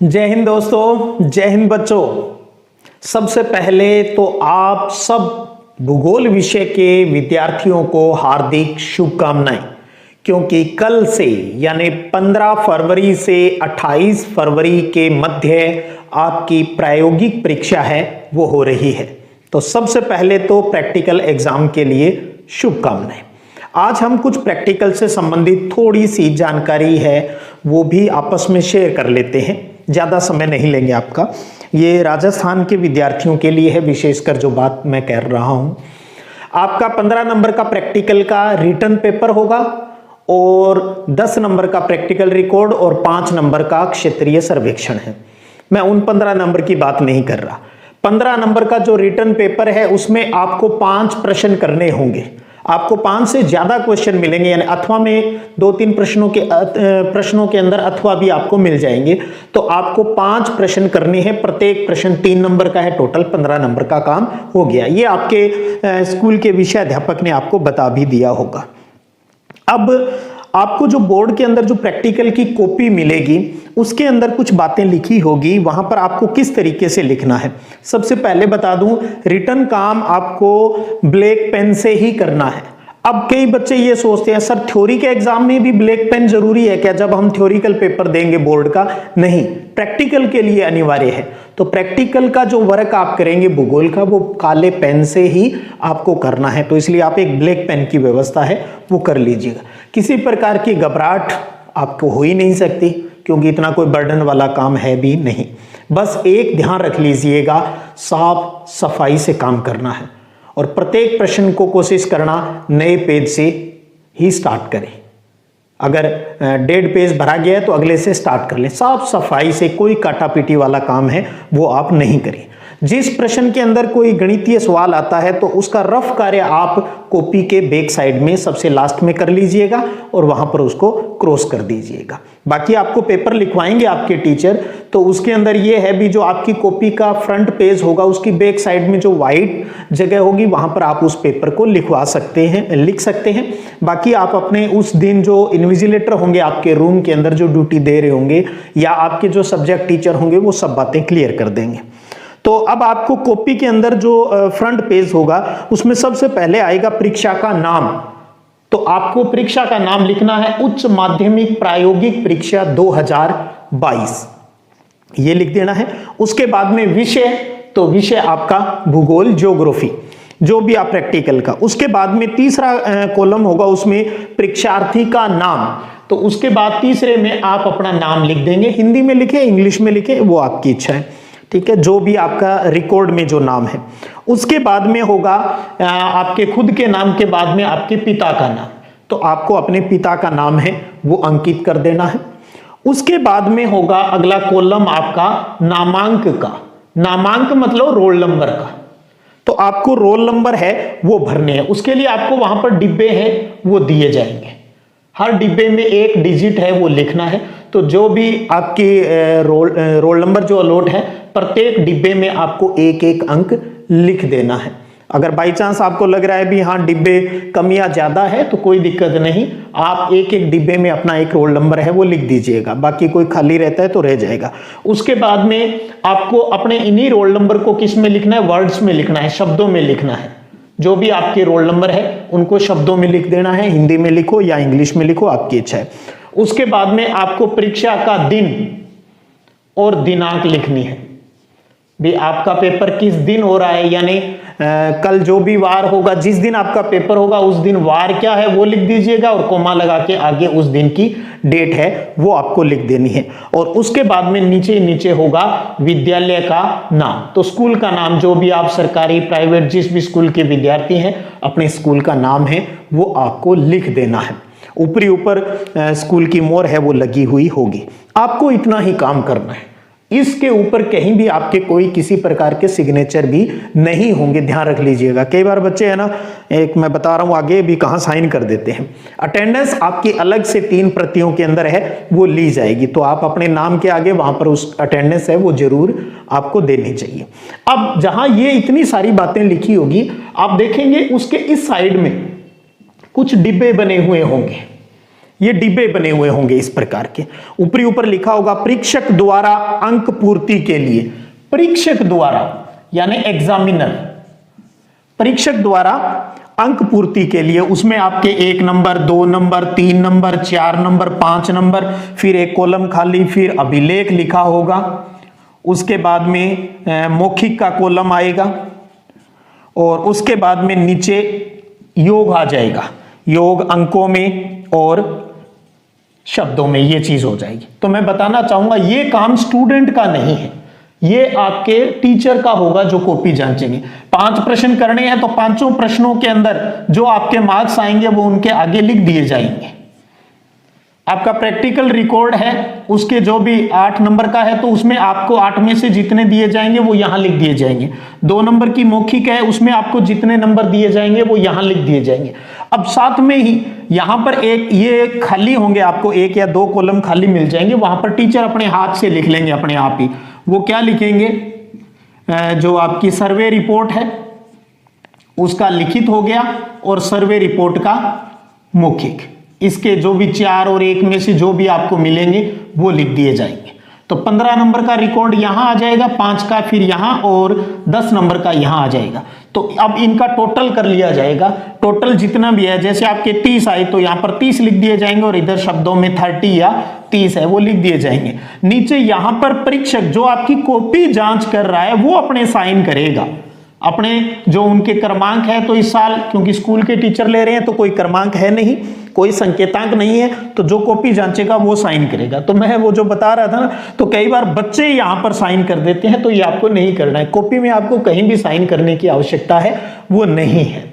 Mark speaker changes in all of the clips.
Speaker 1: जय हिंद दोस्तों, जय हिंद बच्चों। सबसे पहले तो आप सब भूगोल विषय के विद्यार्थियों को हार्दिक शुभकामनाएं, क्योंकि कल से यानी 15 फरवरी से 28 फरवरी के मध्य आपकी प्रायोगिक परीक्षा है वो हो रही है। तो सबसे पहले तो प्रैक्टिकल एग्जाम के लिए शुभकामनाएं। आज हम कुछ प्रैक्टिकल से संबंधित थोड़ी सी जानकारी है वो भी आपस में शेयर कर लेते हैं। ज़्यादा समय नहीं लेंगे आपका। ये राजस्थान के विद्यार्थियों के लिए है, विशेषकर जो बात मैं कह रहा हूँ। आपका 15 नंबर का प्रैक्टिकल का रिटन पेपर होगा और 10 नंबर का प्रैक्टिकल रिकॉर्ड और 5 नंबर का क्षेत्रीय सर्वेक्षण है। मैं उन 15 नंबर की बात नहीं कर रहा। 15 नंबर का जो रिटन पेपर है उसमें आपको 5 प्रश्न करने होंगे। आपको 5 से ज्यादा क्वेश्चन मिलेंगे, यानी अथवा में 2-3 प्रश्नों के अंदर अथवा भी आपको मिल जाएंगे। तो आपको 5 प्रश्न करने हैं, प्रत्येक प्रश्न 3 नंबर का है। टोटल 15 नंबर का काम हो गया। ये आपके स्कूल के विषय अध्यापक ने आपको बता भी दिया होगा। अब आपको जो बोर्ड के अंदर जो प्रैक्टिकल की कॉपी मिलेगी उसके अंदर कुछ बातें लिखी होगी, वहां पर आपको किस तरीके से लिखना है। सबसे पहले बता दूं, रिटन काम आपको ब्लैक पेन से ही करना है। अब कई बच्चे ये सोचते हैं सर थ्योरी के एग्जाम में भी ब्लैक पेन जरूरी है क्या, जब हम थ्योरिकल पेपर देंगे बोर्ड का? नहीं, प्रैक्टिकल के लिए अनिवार्य है। तो प्रैक्टिकल का जो वर्क आप करेंगे भूगोल का वो काले पेन से ही आपको करना है। तो इसलिए आप एक ब्लैक पेन की व्यवस्था है वो कर लीजिएगा। किसी प्रकार की घबराहट आपको हो ही नहीं सकती, क्योंकि इतना कोई बर्डन वाला काम है भी नहीं। बस एक ध्यान रख लीजिएगा, साफ सफाई से काम करना है और प्रत्येक प्रश्न को कोशिश करना नए पेज से ही स्टार्ट करें। अगर 1.5 पेज भरा गया है तो अगले से स्टार्ट कर लें। साफ सफाई से, कोई काटापीटी वाला काम है वो आप नहीं करें। जिस प्रश्न के अंदर कोई गणितीय सवाल आता है तो उसका रफ कार्य आप कॉपी के बैक साइड में सबसे लास्ट में कर लीजिएगा और वहां पर उसको क्रॉस कर दीजिएगा। बाकी आपको पेपर लिखवाएंगे आपके टीचर, तो उसके अंदर ये है भी जो आपकी कॉपी का फ्रंट पेज होगा उसकी बैक साइड में जो व्हाइट जगह होगी वहां पर आप उस पेपर को लिखवा सकते हैं, लिख सकते हैं। बाकी आप अपने उस दिन जो इन्विजिलेटर होंगे आपके रूम के अंदर जो ड्यूटी दे रहे होंगे या आपके जो सब्जेक्ट टीचर होंगे वो सब बातें क्लियर कर देंगे। तो अब आपको कॉपी के अंदर जो फ्रंट पेज होगा उसमें सबसे पहले आएगा परीक्षा का नाम। तो आपको परीक्षा का नाम लिखना है उच्च माध्यमिक प्रायोगिक परीक्षा 2022, ये लिख देना है। उसके बाद में विषय, तो विषय आपका भूगोल, ज्योग्राफी, जो भी आप प्रैक्टिकल का। उसके बाद में तीसरा कॉलम होगा उसमें परीक्षार्थी का नाम। तो उसके बाद तीसरे में आप अपना नाम लिख देंगे। हिंदी में लिखे, इंग्लिश में लिखे, वो आपकी इच्छा है, ठीक है, जो भी आपका रिकॉर्ड में जो नाम है। उसके बाद में होगा आपके खुद के नाम के बाद में आपके पिता का नाम। तो आपको अपने पिता का नाम है वो अंकित कर देना है। उसके बाद में होगा अगला कॉलम आपका नामांक का। नामांक मतलब रोल नंबर का। तो आपको रोल नंबर है वो भरने हैं। उसके लिए आपको वहां पर डिब्बे हैं वो दिए जाएंगे। हर डिब्बे में एक डिजिट है वो लिखना है। तो जो भी आपकी रोल नंबर जो अलॉट है प्रत्येक डिब्बे में आपको एक एक अंक लिख देना है। अगर बाई चांस आपको लग रहा है भी हाँ डिब्बे कम या ज्यादा है तो कोई दिक्कत नहीं, आप एक एक डिब्बे में अपना एक रोल नंबर है वो लिख दीजिएगा। बाकी कोई खाली रहता है तो रह जाएगा। उसके बाद में आपको अपने इन्हीं रोल नंबर को किस में लिखना है? वर्ड्स में लिखना है, शब्दों में लिखना है। जो भी आपके रोल नंबर है उनको शब्दों में लिख देना है। हिंदी में लिखो या इंग्लिश में लिखो, आपकी इच्छा है। उसके बाद में आपको परीक्षा का दिन और दिनांक लिखनी है। भी आपका पेपर किस दिन हो रहा है, यानी कल जो भी वार होगा, जिस दिन आपका पेपर होगा उस दिन वार क्या है वो लिख दीजिएगा और कोमा लगा के आगे उस दिन की डेट है वो आपको लिख देनी है। और उसके बाद में नीचे नीचे होगा विद्यालय का नाम। तो स्कूल का नाम, जो भी आप सरकारी प्राइवेट जिस भी स्कूल के विद्यार्थी हैं अपने स्कूल का नाम है वो आपको लिख देना है। ऊपरी ऊपर स्कूल की मोहर है वो लगी हुई होगी। आपको इतना ही काम करना है। इसके ऊपर कहीं भी आपके कोई किसी प्रकार के सिग्नेचर भी नहीं होंगे, ध्यान रख लीजिएगा। कई बार बच्चे है ना, एक मैं बता रहा हूं आगे भी कहां साइन कर देते हैं। अटेंडेंस आपकी अलग से 3 प्रतियों के अंदर है वो ली जाएगी। तो आप अपने नाम के आगे वहां पर उस अटेंडेंस है वो जरूर आपको देनी चाहिए। अब जहां ये इतनी सारी बातें लिखी होगी आप देखेंगे उसके इस साइड में कुछ डिब्बे बने हुए होंगे। ये डिब्बे बने हुए होंगे इस प्रकार के, ऊपरी ऊपर लिखा होगा परीक्षक द्वारा अंक पूर्ति के लिए। परीक्षक द्वारा यानी एग्जामिनर, परीक्षक द्वारा अंक पूर्ति के लिए उसमें आपके 1 number, 2 number, 3 number, 4 number, 5 number, फिर एक कॉलम खाली, फिर अभिलेख लिखा होगा, उसके बाद में मौखिक का कॉलम आएगा और उसके बाद में नीचे योग आ जाएगा, योग अंकों में और शब्दों में ये चीज हो जाएगी। तो मैं बताना चाहूंगा ये काम स्टूडेंट का नहीं है, ये आपके टीचर का होगा जो कॉपी जांचेंगे। 5 प्रश्न करने हैं तो 5 प्रश्नों के अंदर जो आपके मार्क्स आएंगे वो उनके आगे लिख दिए जाएंगे। आपका प्रैक्टिकल रिकॉर्ड है उसके जो भी 8 नंबर का है तो उसमें आपको 8 में से जितने दिए जाएंगे वो यहां लिख दिए जाएंगे। 2 नंबर की मौखिक है उसमें आपको जितने नंबर दिए जाएंगे वो यहां लिख दिए जाएंगे। अब साथ में ही यहां पर एक ये खाली होंगे, आपको 1 या 2 कॉलम खाली मिल जाएंगे, वहां पर टीचर अपने हाथ से लिख लेंगे अपने आप ही। वो क्या लिखेंगे, जो आपकी सर्वे रिपोर्ट है उसका लिखित हो गया और सर्वे रिपोर्ट का मौखिक, इसके जो भी 4 और 1 में से जो भी आपको मिलेंगे वो लिख दिए जाएंगे। तो 15 नंबर का रिकॉर्ड यहां आ जाएगा, 5 का फिर यहां और 10 नंबर का यहां आ जाएगा। तो अब इनका टोटल कर लिया जाएगा, टोटल जितना भी है, जैसे आपके 30 आए तो यहां पर 30 लिख दिए जाएंगे और इधर शब्दों में 30 या 30 है वो लिख दिए जाएंगे। नीचे यहां पर परीक्षक जो आपकी कॉपी जांच कर रहा है वो अपने साइन करेगा, अपने जो उनके क्रमांक है, तो इस साल क्योंकि स्कूल के टीचर ले रहे हैं तो कोई क्रमांक है नहीं, कोई संकेतांक नहीं है, तो जो कॉपी जांचेगा वो साइन करेगा। तो मैं वो जो बता रहा था ना, तो कई बार बच्चे यहां पर साइन कर देते हैं, तो ये आपको नहीं करना है। कॉपी में आपको कहीं भी साइन करने की आवश्यकता है वो नहीं है।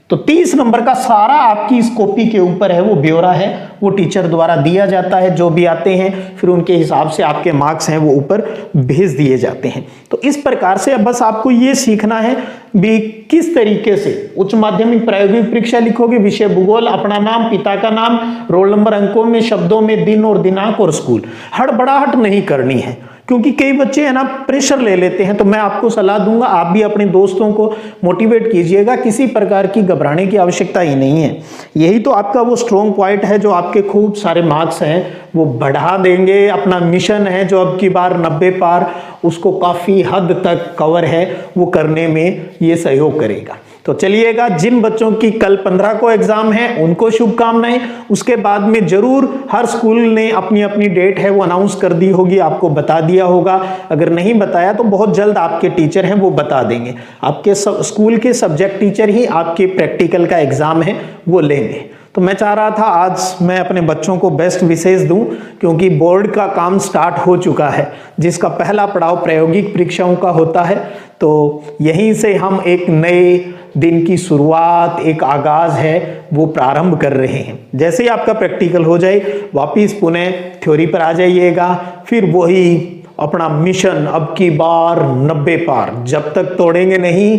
Speaker 1: तो 30 नंबर का सारा आपकी इस कॉपी के ऊपर है, वो ब्यौरा है, वो टीचर द्वारा दिया जाता है। जो भी आते हैं फिर उनके हिसाब से आपके मार्क्स हैं वो ऊपर भेज दिए जाते हैं। तो इस प्रकार से अब बस आपको ये सीखना है भी किस तरीके से उच्च माध्यमिक प्रायोगिक परीक्षा लिखोगे, विषय भूगोल, अपना नाम, पिता का नाम, रोल नंबर अंकों में, शब्दों में दिन और दिनांक और स्कूल। हड़बड़ाहट नहीं करनी है क्योंकि कई बच्चे है ना प्रेशर ले लेते हैं। तो मैं आपको सलाह दूंगा आप भी अपने दोस्तों को मोटिवेट कीजिएगा, किसी प्रकार की घबराने की आवश्यकता ही नहीं है। यही तो आपका वो स्ट्रॉन्ग पॉइंट है जो आपके खूब सारे मार्क्स हैं वो बढ़ा देंगे। अपना मिशन है जो अब की बार 90 पार, उसको काफी हद तक कवर है, वो करने में ये सहयोग करेगा। तो चलिएगा, जिन बच्चों की कल 15 को एग्जाम है उनको शुभकामनाएं। उसके बाद में जरूर हर स्कूल ने अपनी अपनी डेट है वो अनाउंस कर दी होगी, आपको बता दिया होगा। अगर नहीं बताया तो बहुत जल्द आपके टीचर हैं वो बता देंगे। आपके स्कूल के सब्जेक्ट टीचर ही आपके प्रैक्टिकल का एग्जाम है वो लेंगे। तो मैं चाह रहा था आज मैं अपने बच्चों को बेस्ट विशेष दूं क्योंकि बोर्ड का काम स्टार्ट हो चुका है, जिसका पहला पड़ाव प्रायोगिक परीक्षाओं का होता है। तो यहीं से हम एक नए दिन की शुरुआत, एक आगाज है वो प्रारंभ कर रहे हैं। जैसे ही आपका प्रैक्टिकल हो जाए वापिस पुनः थ्योरी पर आ जाइएगा, फिर वही अपना मिशन अब की बार 90 पार, जब तक तोड़ेंगे नहीं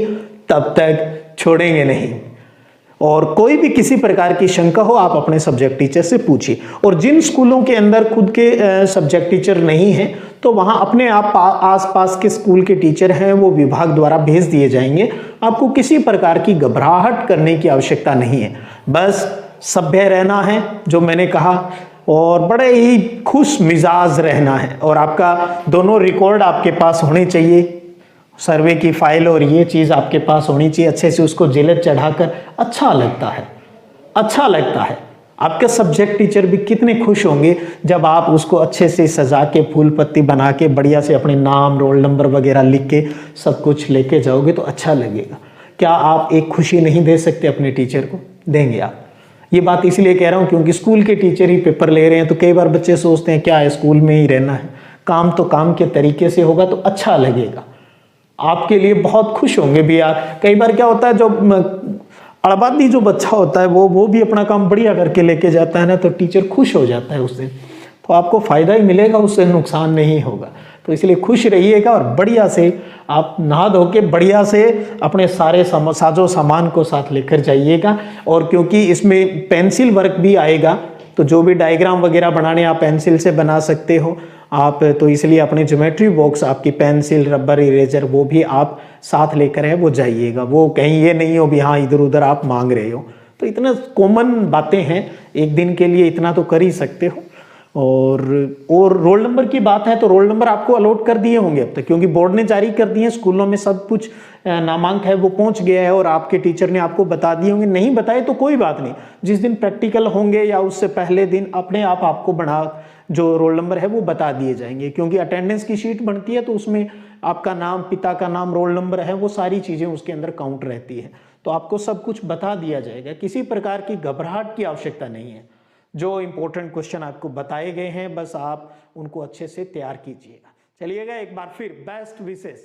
Speaker 1: तब तक छोड़ेंगे नहीं। और कोई भी किसी प्रकार की शंका हो आप अपने सब्जेक्ट टीचर से पूछिए। और जिन स्कूलों के अंदर खुद के सब्जेक्ट टीचर नहीं हैं तो वहां अपने आप आसपास के स्कूल के टीचर हैं वो विभाग द्वारा भेज दिए जाएंगे। आपको किसी प्रकार की घबराहट करने की आवश्यकता नहीं है, बस सभ्य रहना है जो मैंने कहा, और बड़े ही खुश मिजाज रहना है। और आपका दोनों रिकॉर्ड आपके पास होने चाहिए, सर्वे की फाइल और ये चीज़ आपके पास होनी चाहिए। अच्छे से उसको जिलेट चढ़ाकर अच्छा लगता है, अच्छा लगता है। आपके सब्जेक्ट टीचर भी कितने खुश होंगे जब आप उसको अच्छे से सजा के फूल पत्ती बना के बढ़िया से अपने नाम, रोल नंबर वगैरह लिख के सब कुछ लेके जाओगे तो अच्छा लगेगा। क्या आप एक खुशी नहीं दे सकते अपने टीचर को? देंगे आप। ये बात इसलिए कह रहा हूँ क्योंकि स्कूल के टीचर ही पेपर ले रहे हैं, तो कई बार बच्चे सोचते हैं क्या है स्कूल में ही रहना है। काम तो काम के तरीके से होगा तो अच्छा लगेगा, आपके लिए बहुत खुश होंगे भी यार। कई बार क्या होता है जो अड़बादी जो बच्चा होता है वो भी अपना काम बढ़िया करके लेके जाता है ना, तो टीचर खुश हो जाता है उससे, तो आपको फायदा ही मिलेगा, उससे नुकसान नहीं होगा। तो इसलिए खुश रहिएगा और बढ़िया से आप नहा धो के बढ़िया से अपने सारे साजो सामान को साथ लेकर जाइएगा। और क्योंकि इसमें पेंसिल वर्क भी आएगा तो जो भी डायग्राम वगैरह बनाने आप पेंसिल से बना सकते हो आप, तो इसलिए अपने ज्योमेट्री बॉक्स, आपकी पेंसिल, रबर, इरेजर वो भी आप साथ लेकर है वो जाइएगा। वो कहीं ये नहीं हो भी हाँ इधर उधर आप मांग रहे हो, तो इतना कॉमन बातें हैं, एक दिन के लिए इतना तो कर ही सकते हो। और रोल नंबर की बात है तो रोल नंबर आपको अलॉट कर दिए होंगे अब तक, क्योंकि बोर्ड ने जारी कर दिए हैं, स्कूलों में सब कुछ नामांक है वो पहुंच गया है और आपके टीचर ने आपको बता दिए होंगे। नहीं बताए तो कोई बात नहीं, जिस दिन प्रैक्टिकल होंगे या उससे पहले दिन अपने आप आपको बढ़ा जो रोल नंबर है वो बता दिए जाएंगे, क्योंकि अटेंडेंस की शीट बनती है तो उसमें आपका नाम, पिता का नाम, रोल नंबर है, वो सारी चीजें उसके अंदर काउंट रहती है। तो आपको सब कुछ बता दिया जाएगा, किसी प्रकार की घबराहट की आवश्यकता नहीं है। जो इंपॉर्टेंट क्वेश्चन आपको बताए गए हैं बस आप उनको अच्छे से तैयार कीजिएगा। चलिएगा एक बार फिर बेस्ट विशेष।